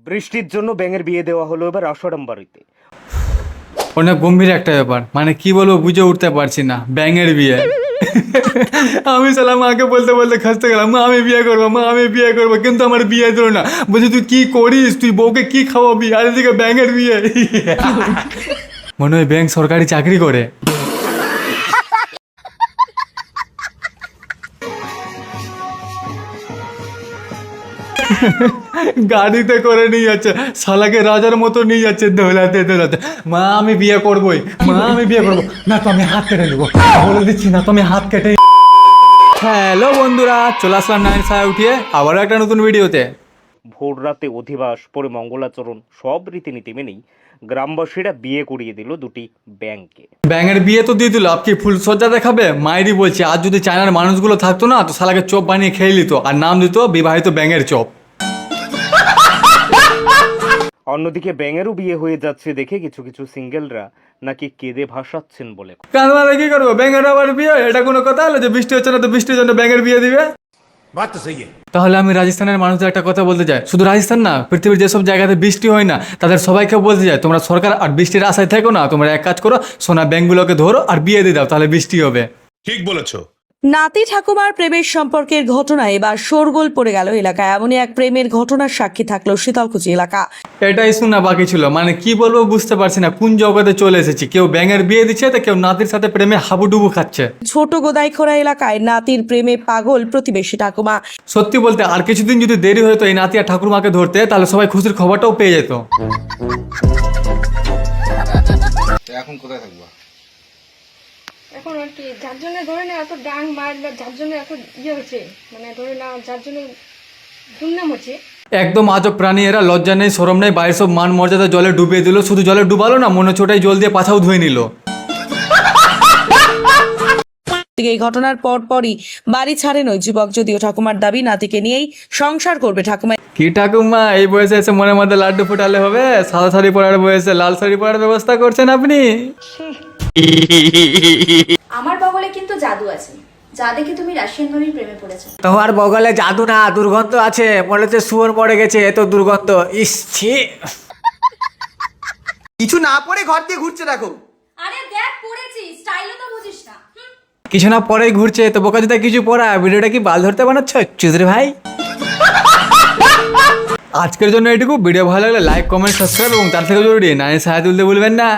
বৃষ্টির জন্য ব্যাঙের বিয়ে দেওয়া হলো এবার আষাঢ়ম বাড়িতে। অনেক গম্ভীর একটা ব্যাপার, মানে কি বলবো বুঝে উঠতে পারছি না। ব্যাঙের বিয়ে আমি সালা মাকে বলতে বলতে খাসতে গেলাম, মা আমি বিয়ে করবো, মা আমি বিয়ে করবো, কিন্তু আমার বিয়ে দিল না। বলছি তুই কি করিস, তুই বউকে কি খাওয়াবি? আর এদিকে ব্যাঙের বিয়ে মনে হয় ব্যাংক সরকারি চাকরি করে। গাড়িতে করে নিয়ে যাচ্ছে, শালাকে রাজার মতো নিয়ে যাচ্ছে দোলাতে দোলাতে। মা আমি বিয়ে করবোই, মা আমি বিয়ে করবো না, তো আমি হাত কেটে নেবো, বলে দিচ্ছি না তো আমি হাত কেটে। হ্যালো বন্ধুরা, চলে আসলাম নাইন সায় উঠিয়ে আবারও একটা নতুন ভিডিওতে। ভোর রাতে অধিবাস পরে মঙ্গলাচরণ সব রীতিনীতি মেনেই গ্রামবাসীরা বিয়ে করিয়ে দিল দুটি ব্যাঙকে। ব্যাঙের বিয়ে তো দিয়ে দিল, আপনি ফুলসজ্জা দেখাবে? মায়েরই বলছে, আর যদি চায়নার মানুষগুলো থাকতো না তো শালাকে চপ বানিয়ে খেয়ে নিত, আর নাম দিত বিবাহিত ব্যাঙের চপ। অন্যদিকে ব্যাঙেরও বিয়ে হয়ে যাচ্ছে দেখে কিছু কিছু সিঙ্গেলরা নাকি কেঁদে ভাসাচ্ছেন বলে। কানমারে কি করবো, ব্যাঙের আবার বিয়ে? এটা কোনো কথা হলো যে বৃষ্টি হচ্ছে না তো বৃষ্টির জন্য ব্যাঙের বিয়ে দিবে? তাহলে আমি রাজস্থানের মানুষদের একটা কথা বলতে চাই, শুধু রাজস্থান না, পৃথিবীর যেসব জায়গাতে বৃষ্টি হয় না তাদের সবাইকে বলতে চাই, তোমরা সরকার আর বৃষ্টির আশায় থেকো না, তোমরা এক কাজ করো, সোনা ব্যাঙগুলোকে ধরো আর বিয়ে দিয়ে দাও, তাহলে বৃষ্টি হবে। ঠিক বলেছো। নাতি ঠাকুমার প্রেমের সম্পর্কের ঘটনায় এবার শোরগোল পড়ে গেল এলাকায়। এমনই এক প্রেমের ঘটনার সাক্ষী থাকলো শীতলকুচি এলাকা। এটাই শোনা বাকি ছিল, মানে কি বলবো বুঝতে পারছি না কোন জগতে চলে এসেছি। কেউ ব্যাঙের বিয়ে দিচ্ছে তো কেউ নাতির সাথে প্রেমে হাবুডুবু খাচ্ছে। ছোট গোদাইখোড়া এলাকায় নাতির প্রেমে পাগল প্রতিবেশী ঠাকুমা। সত্যি বলতে আর কিছুদিন যদি দেরি হতো এই নাতি আর ঠাকুরমাকে ধরতে, তাহলে সবাই খুশির খবরটাও পেয়ে যেত। এখন কোথায় থাকবো? এখন আর কি যার জন্য ধরে না এত ডাং মার বা যার জন্য এত হচ্ছে, মানে ধরে না যার জন্য দুর্নাম হচ্ছে। একদম আজব প্রাণী এরা, লজ্জা নেই শরম নেই, বাইরের সব মান মর্যাদা জলে ডুবিয়ে দিল। শুধু জলে ডুবালো না, মনে ছোটাই জল দিয়ে পাছাও ধুয়ে নিল। এই ঘটনার পরপরই বাড়ি ছাড়েন ওই যুবক, যদিও ঠাকুমার দাবি নাতিকে নিয়েই সংসার করবে ঠাকুমা। কি ঠাকুমা, এই বয়সে এসে মনের মধ্যে লাড্ডু ফুটালে হবে? সাদা শাড়ি পরার বয়সে লাল শাড়ি পরার ব্যবস্থা করছেন আপনি? আমার বগলে কিন্তু জাদু আছে, যা দেখে তুমি রাশিয়ান ভাবির প্রেমে পড়েছো। তোমার বগলে জাদু না, দুর্গন্ধ আছে। মনে হচ্ছে শুয়োর মরে গেছে, এত দুর্গন্ধ। ইস ছি। কিছু না পরে ঘর দিয়ে ঘুরছে দেখো। আরে দেখ পড়েছি, স্টাইলও তো বুঝিস না। কিছু না পরেই ঘুরছে তো বোকা জুতা কিছু পড়া। ভিডিওটা কি বাল ধরতে বানাচ্ছ চুদরে ভাই? আজকের জন্য এটুকু। ভিডিও ভালো লাগলে লাইক কমেন্ট সাবস্ক্রাইব এবং তার থেকে জরুরি নাইন সাহায্য তুলতে ভুলবেন না।